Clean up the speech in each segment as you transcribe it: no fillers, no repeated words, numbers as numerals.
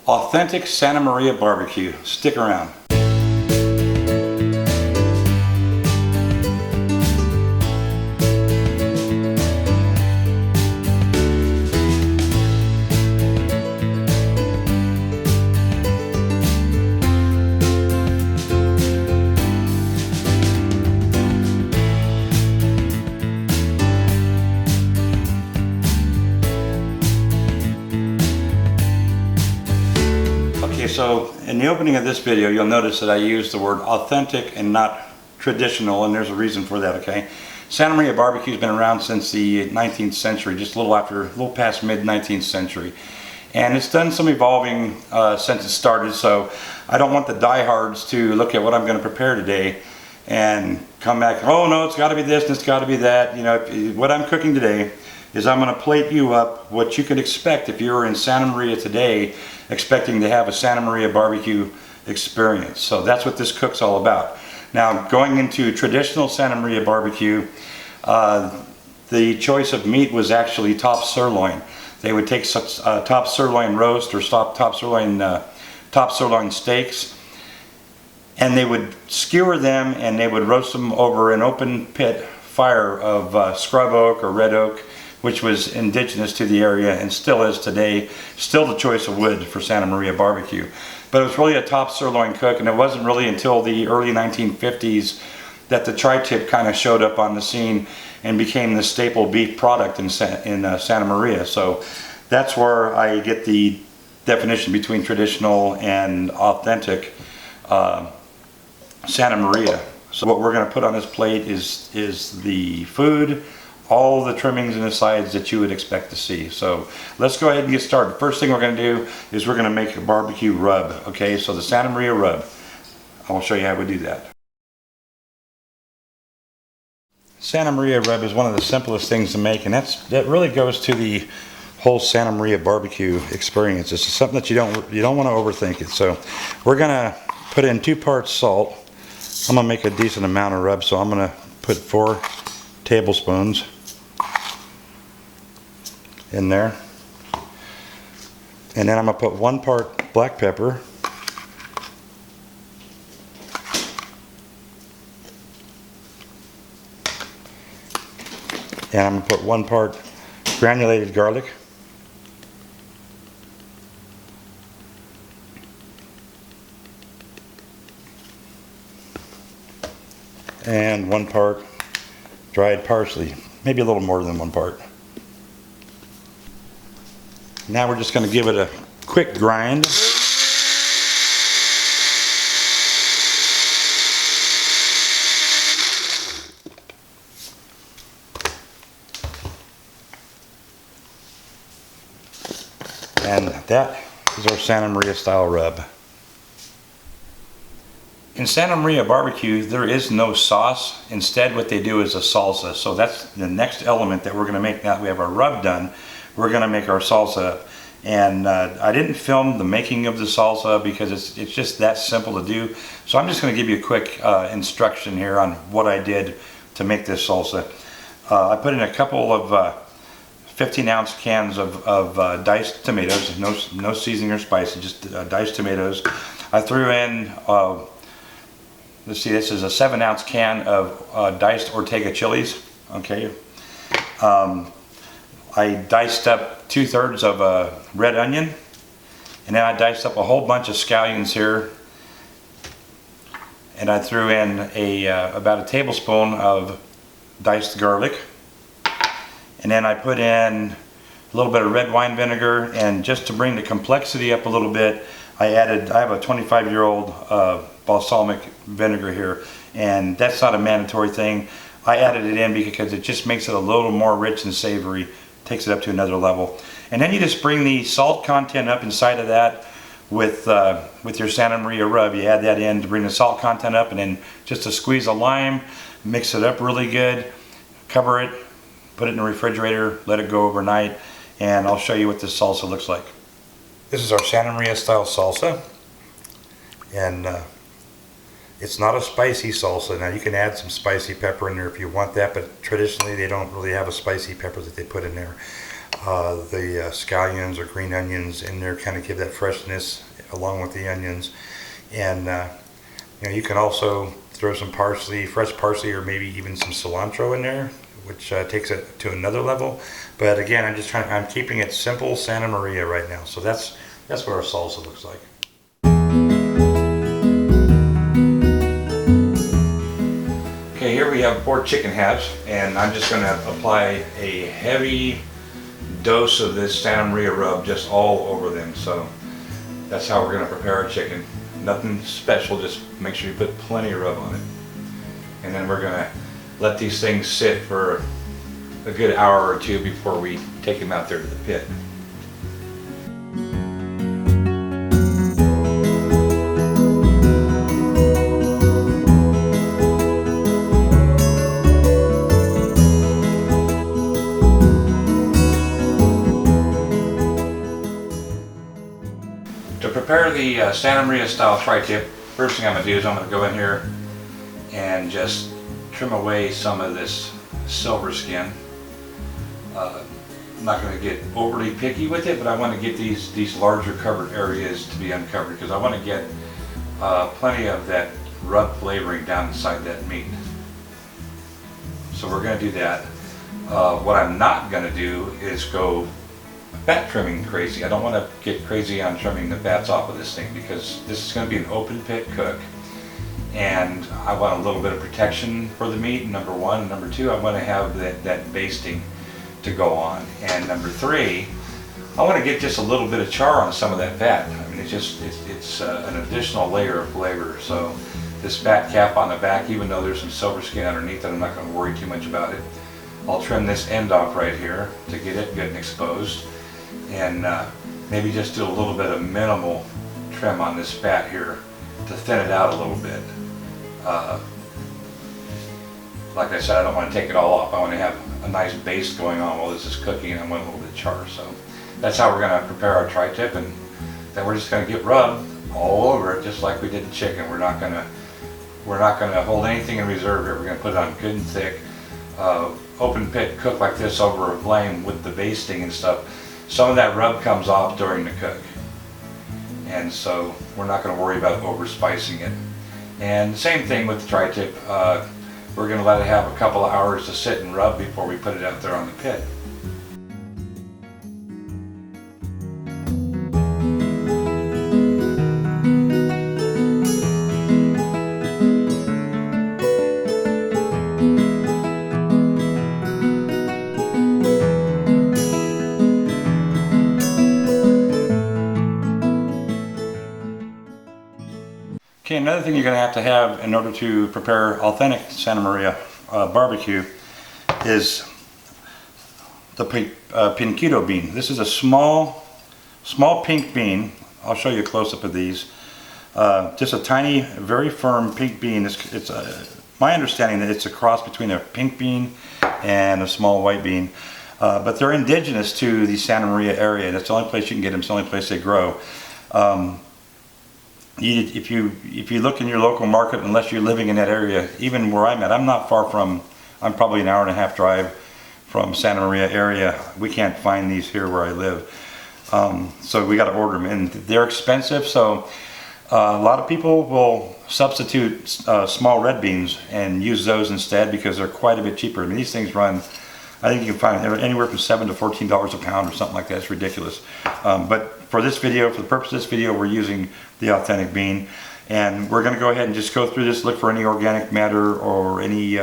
Authentic Santa Maria barbecue. Stick around. So in the opening of this video, you'll notice that I use the word authentic and not traditional, and there's a reason for that, okay? Santa Maria BBQ has been around since the 19th century, just a little past mid-19th century. And it's done some evolving since it started, so I don't want the diehards to look at what I'm going to prepare today and come back, oh no, it's got to be this and it's got to be that. You know, what I'm cooking today is I'm going to plate you up what you could expect if you were in Santa Maria today expecting to have a Santa Maria barbecue experience. So that's what this cook's all about. Now, going into traditional Santa Maria barbecue, the choice of meat was actually top sirloin. They would take top sirloin roast or top sirloin steaks, and they would skewer them and they would roast them over an open pit fire of scrub oak or red oak, which was indigenous to the area and still is today, still the choice of wood for Santa Maria barbecue. But it was really a top sirloin cook, and it wasn't really until the early 1950s that the tri-tip kind of showed up on the scene and became the staple beef product in Santa Maria. So that's where I get the definition between traditional and authentic Santa Maria. So what we're going to put on this plate is the food, all the trimmings and the sides that you would expect to see. So let's go ahead and get started. First thing we're going to do is we're going to make a barbecue rub. Okay, so the Santa Maria rub. I'll show you how we do that. Santa Maria rub is one of the simplest things to make, and that really goes to the whole Santa Maria barbecue experience. It's something that you don't want to overthink it. So we're going to put in 2 parts salt. I'm going to make a decent amount of rub, so I'm going to put 4 tablespoons in there, and then I'm going to put 1 part black pepper, and I'm going to put 1 part granulated garlic, and 1 part dried parsley, maybe a little more than 1 part. Now we're just going to give it a quick grind. And that is our Santa Maria style rub. In Santa Maria barbecue, there is no sauce. Instead, what they do is a salsa. So that's the next element that we're going to make. Now that we have our rub done, we're going to make our salsa. And I didn't film the making of the salsa because it's just that simple to do. So I'm just going to give you a quick instruction here on what I did to make this salsa. I put in a couple of 15-ounce cans of diced tomatoes, no seasoning or spice, just diced tomatoes. I threw in let's see, this is a 7-ounce can of diced Ortega chilies. Okay. I diced up 2/3 of a red onion, and then I diced up a whole bunch of scallions here, and I threw in about a tablespoon of diced garlic, and then I put in a little bit of red wine vinegar, and just to bring the complexity up a little bit, I have a 25-year-old balsamic vinegar here, and that's not a mandatory thing. I added it in because it just makes it a little more rich and savory, takes it up to another level. And then you just bring the salt content up inside of that with your Santa Maria rub. You add that in to bring the salt content up, and then just a squeeze of lime, mix it up really good, cover it, put it in the refrigerator, let it go overnight, and I'll show you what this salsa looks like. This is our Santa Maria style salsa, and it's not a spicy salsa. Now you can add some spicy pepper in there if you want that, but traditionally they don't really have a spicy pepper that they put in there. the scallions or green onions in there, kind of give that freshness along with the onions. And you can also throw some parsley, fresh parsley, or maybe even some cilantro in there, which takes it to another level. But again, I'm keeping it simple Santa Maria right now. So that's what our salsa looks like. Okay, here we have pork chicken halves, and I'm just going to apply a heavy dose of this Santa Maria rub just all over them. So that's how we're going to prepare our chicken. Nothing special, just make sure you put plenty of rub on it. And then we're going to let these things sit for a good hour or two before we take them out there to the pit. To prepare the Santa Maria style tri-tip, first thing I'm going to do is I'm going to go in here and just trim away some of this silver skin. I'm not going to get overly picky with it, but I want to get these larger covered areas to be uncovered because I want to get plenty of that rub flavoring down inside that meat. So we're going to do that. What I'm not going to do is go fat trimming crazy. I don't want to get crazy on trimming the fats off of this thing because this is going to be an open pit cook, and I want a little bit of protection for the meat, number one. Number two, I want to have that basting to go on. And number three, I want to get just a little bit of char on some of that fat. I mean, it's an additional layer of flavor. So this fat cap on the back, even though there's some silver skin underneath it, I'm not going to worry too much about it. I'll trim this end off right here to get it good and exposed, and maybe just do a little bit of minimal trim on this fat here to thin it out a little bit. Like I said, I don't want to take it all off. I want to have a nice base going on while this is cooking, and I want a little bit of char. So that's how we're going to prepare our tri-tip, and then we're just going to get rub all over it just like we did the chicken. We're not going to hold anything in reserve here. We're going to put it on good and thick. Open pit cook like this over a flame with the basting and stuff. Some of that rub comes off during the cook, and so we're not going to worry about over spicing it. And the same thing with the tri-tip. We're going to let it have a couple of hours to sit and rub before we put it out there on the pit. Okay, another thing you're going to have in order to prepare authentic Santa Maria barbecue is the Pinquito bean. This is a small pink bean. I'll show you a close-up of these. Just a tiny, very firm pink bean. It's my understanding that it's a cross between a pink bean and a small white bean. But they're indigenous to the Santa Maria area. That's the only place you can get them. It's the only place they grow. If you look in your local market, unless you're living in that area, even where I'm at, I'm probably an hour and a half drive from Santa Maria area. We can't find these here where I live, so we got to order them, and they're expensive. So a lot of people will substitute small red beans and use those instead because they're quite a bit cheaper. I mean, these things run, I think you can find anywhere from $7 to $14 a pound or something like that. It's ridiculous. But for this video, for the purpose of this video, we're using the authentic bean, and we're going to go ahead and just go through this, look for any organic matter or any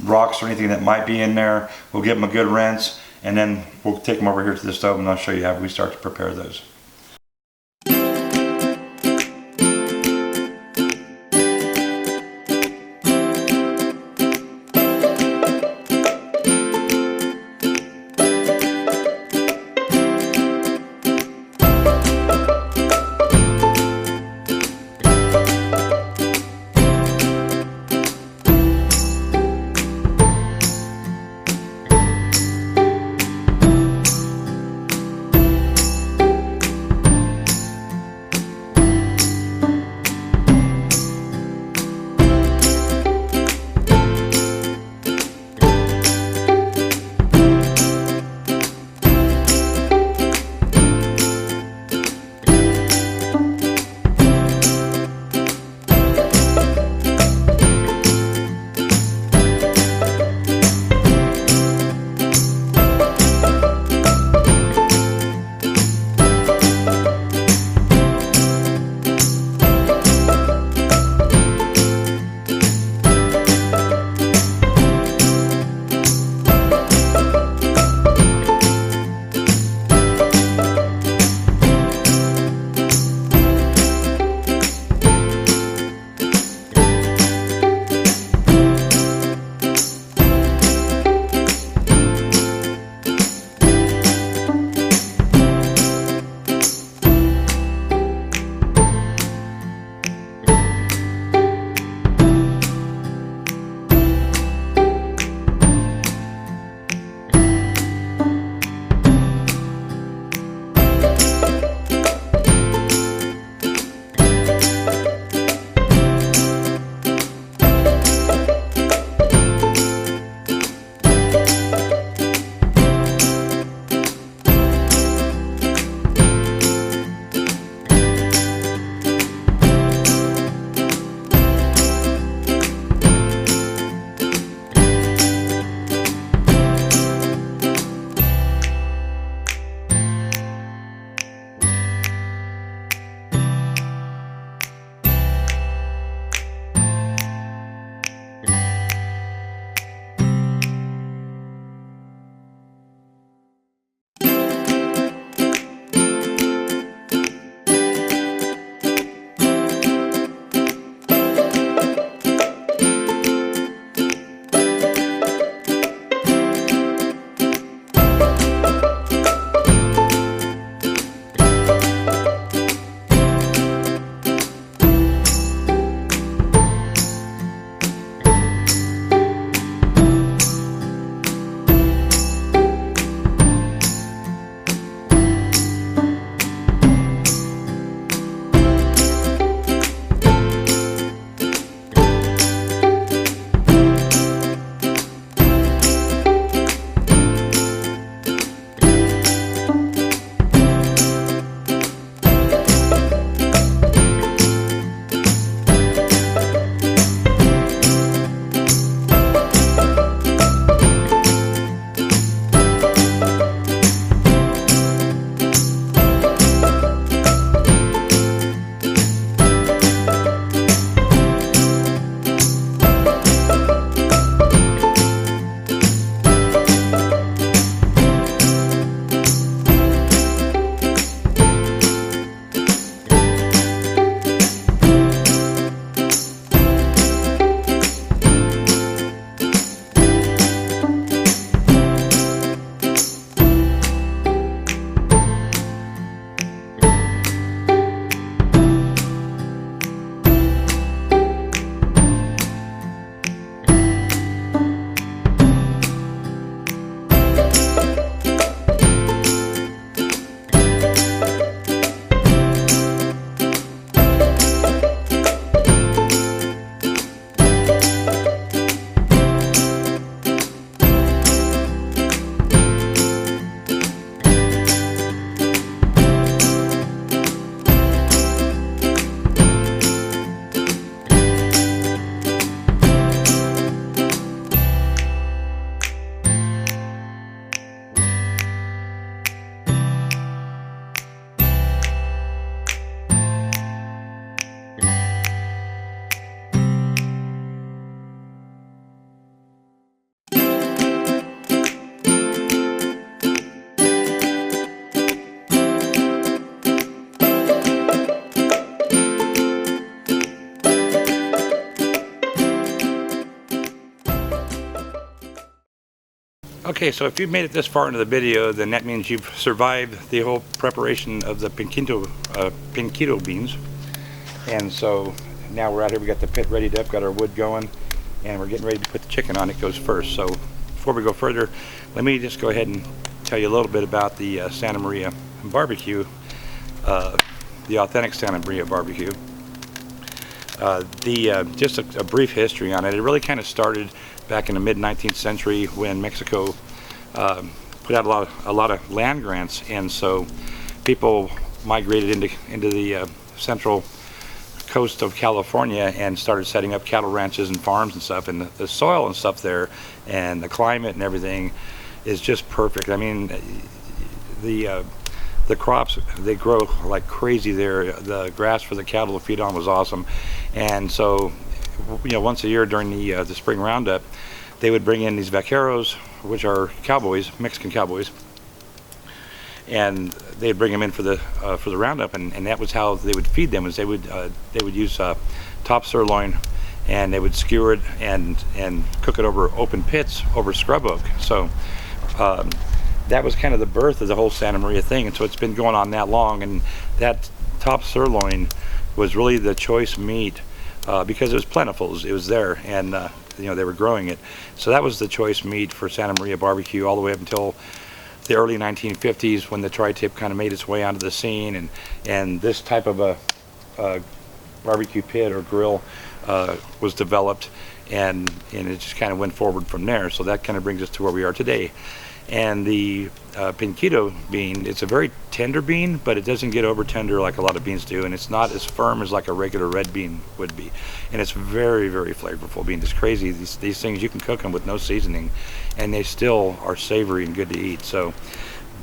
rocks or anything that might be in there. We'll give them a good rinse, and then we'll take them over here to the stove, and I'll show you how we start to prepare those. Okay, so if you've made it this far into the video, then that means you've survived the whole preparation of the Pinquito beans. And so now we're out here, we got the pit ready up, got our wood going, and we're getting ready to put the chicken on. It goes first. So before we go further, let me just go ahead and tell you a little bit about the Santa Maria BBQ, the authentic Santa Maria BBQ. Just a brief history on it. It really kind of started back in the mid-19th century when Mexico put out a lot of land grants, and so people migrated into the central coast of California and started setting up cattle ranches and farms and stuff. And the soil and stuff there, and the climate and everything, is just perfect. I mean, the crops, they grow like crazy there. The grass for the cattle to feed on was awesome. And so, you know, once a year during the spring roundup, they would bring in these vaqueros, which are cowboys, Mexican cowboys, and they'd bring them in for the roundup, and that was how they would feed them. Is they would use top sirloin, and they would skewer it and cook it over open pits over scrub oak. So that was kind of the birth of the whole Santa Maria thing, and so it's been going on that long. And that top sirloin was really the choice meat because it was plentiful. It was there, and you know, they were growing it. So that was the choice meat for Santa Maria BBQ all the way up until the early 1950s, when the tri-tip kind of made its way onto the scene, and this type of a barbecue pit or grill was developed, and it just kind of went forward from there. So that kind of brings us to where we are today. And the Pinquito bean, it's a very tender bean, but it doesn't get over tender like a lot of beans do, and it's not as firm as like a regular red bean would be. And it's very, very flavorful bean. It's crazy. These things, you can cook them with no seasoning, and they still are savory and good to eat. So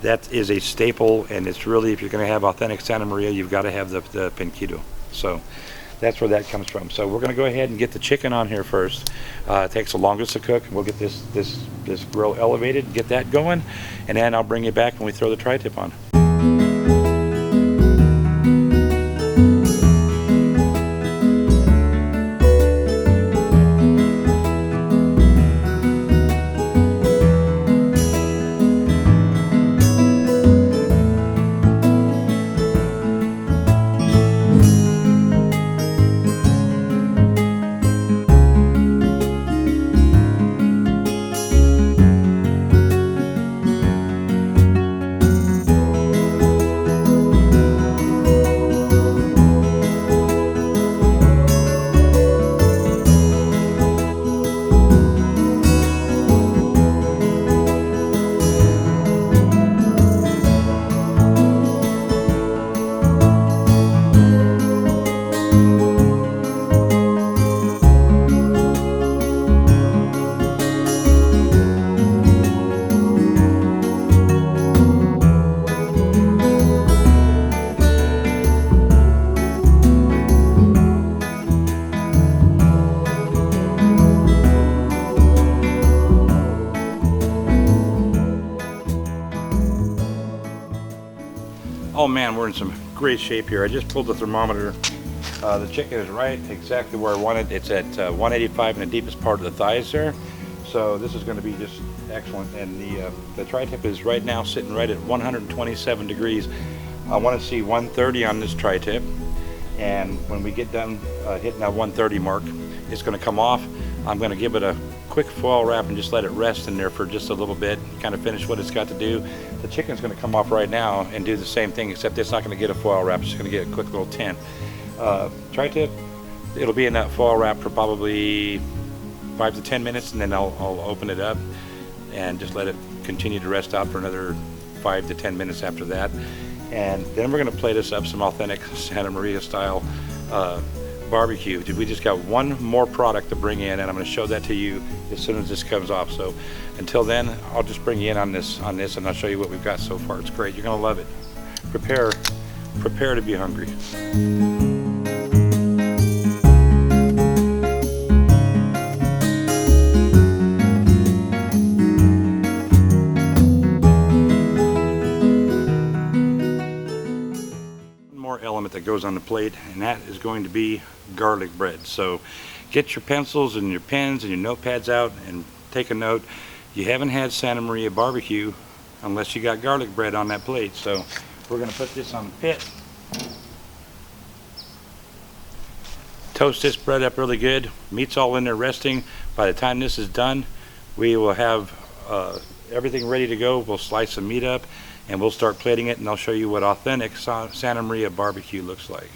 that is a staple, and it's really, if you're going to have authentic Santa Maria, you've got to have the Pinquito. So that's where that comes from. So we're going to go ahead and get the chicken on here first. It takes the longest to cook. We'll get this grill elevated, get that going, and then I'll bring you back when we throw the tri-tip on. Oh man, we're in some great shape here. I just pulled the thermometer. The chicken is right exactly where I want it. It's at 185 in the deepest part of the thighs there. So this is going to be just excellent. And the tri-tip is right now sitting right at 127 degrees. I want to see 130 on this tri-tip. And when we get done hitting that 130 mark, it's going to come off. I'm going to give it a quick foil wrap and just let it rest in there for just a little bit, kind of finish what it's got to do. The chicken's going to come off right now and do the same thing, except it's not going to get a foil wrap. It's going to get a quick little tint. Tri-tip, it'll be in that foil wrap for probably 5 to 10 minutes, and then I'll open it up and just let it continue to rest out for another 5 to 10 minutes after that. And then we're going to plate this up some authentic Santa Maria style barbecue. We just got one more product to bring in, and I'm going to show that to you as soon as this comes off. So until then, I'll just bring you in on this, and I'll show you what we've got so far. It's great. You're going to love it. Prepare to be hungry. Element that goes on the plate, and that is going to be garlic bread. So get your pencils and your pens and your notepads out and take a note. you haven't had Santa Maria BBQ unless you got garlic bread on that plate. So we're going to put this on the pit. Toast this bread up really good. Meat's all in there resting. By the time this is done, we will have everything ready to go. We'll slice some meat up and we'll start plating it, and I'll show you what authentic Santa Maria BBQ looks like.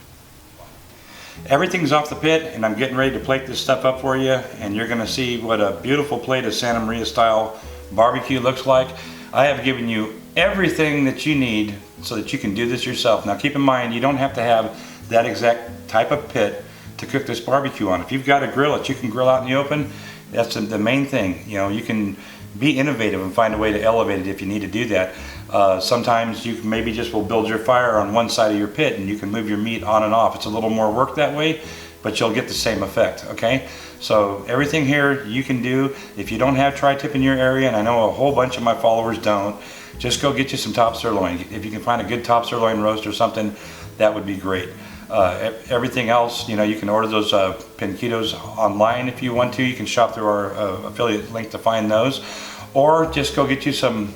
Everything's off the pit, and I'm getting ready to plate this stuff up for you, and you're going to see what a beautiful plate of Santa Maria style barbecue looks like. I have given you everything that you need so that you can do this yourself. Now keep in mind, you don't have to have that exact type of pit to cook this barbecue on. If you've got a grill that you can grill out in the open, that's the main thing. You know, you can be innovative and find a way to elevate it if you need to do that. Sometimes you maybe just will build your fire on one side of your pit and you can move your meat on and off. It's a little more work that way, but you'll get the same effect, okay? So everything here you can do. If you don't have tri-tip in your area, and I know a whole bunch of my followers don't, just go get you some top sirloin. If you can find a good top sirloin roast or something, that would be great. Everything else, you know, you can order those Pinquitos online if you want to. You can shop through our affiliate link to find those, or just go get you some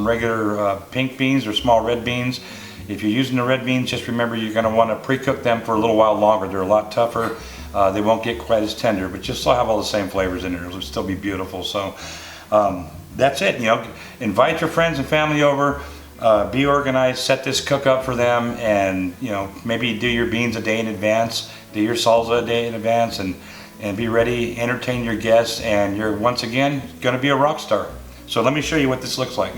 regular pink beans or small red beans. If you're using the red beans, just remember you're going to want to pre-cook them for a little while longer. They're a lot tougher. They won't get quite as tender, but just still have all the same flavors in there. It'll still be beautiful. So that's it. You know, invite your friends and family over. Be organized, set this cook up for them, and you know, maybe do your beans a day in advance, do your salsa a day in advance, and be ready, entertain your guests, and you're once again going to be a rock star. So let me show you what this looks like.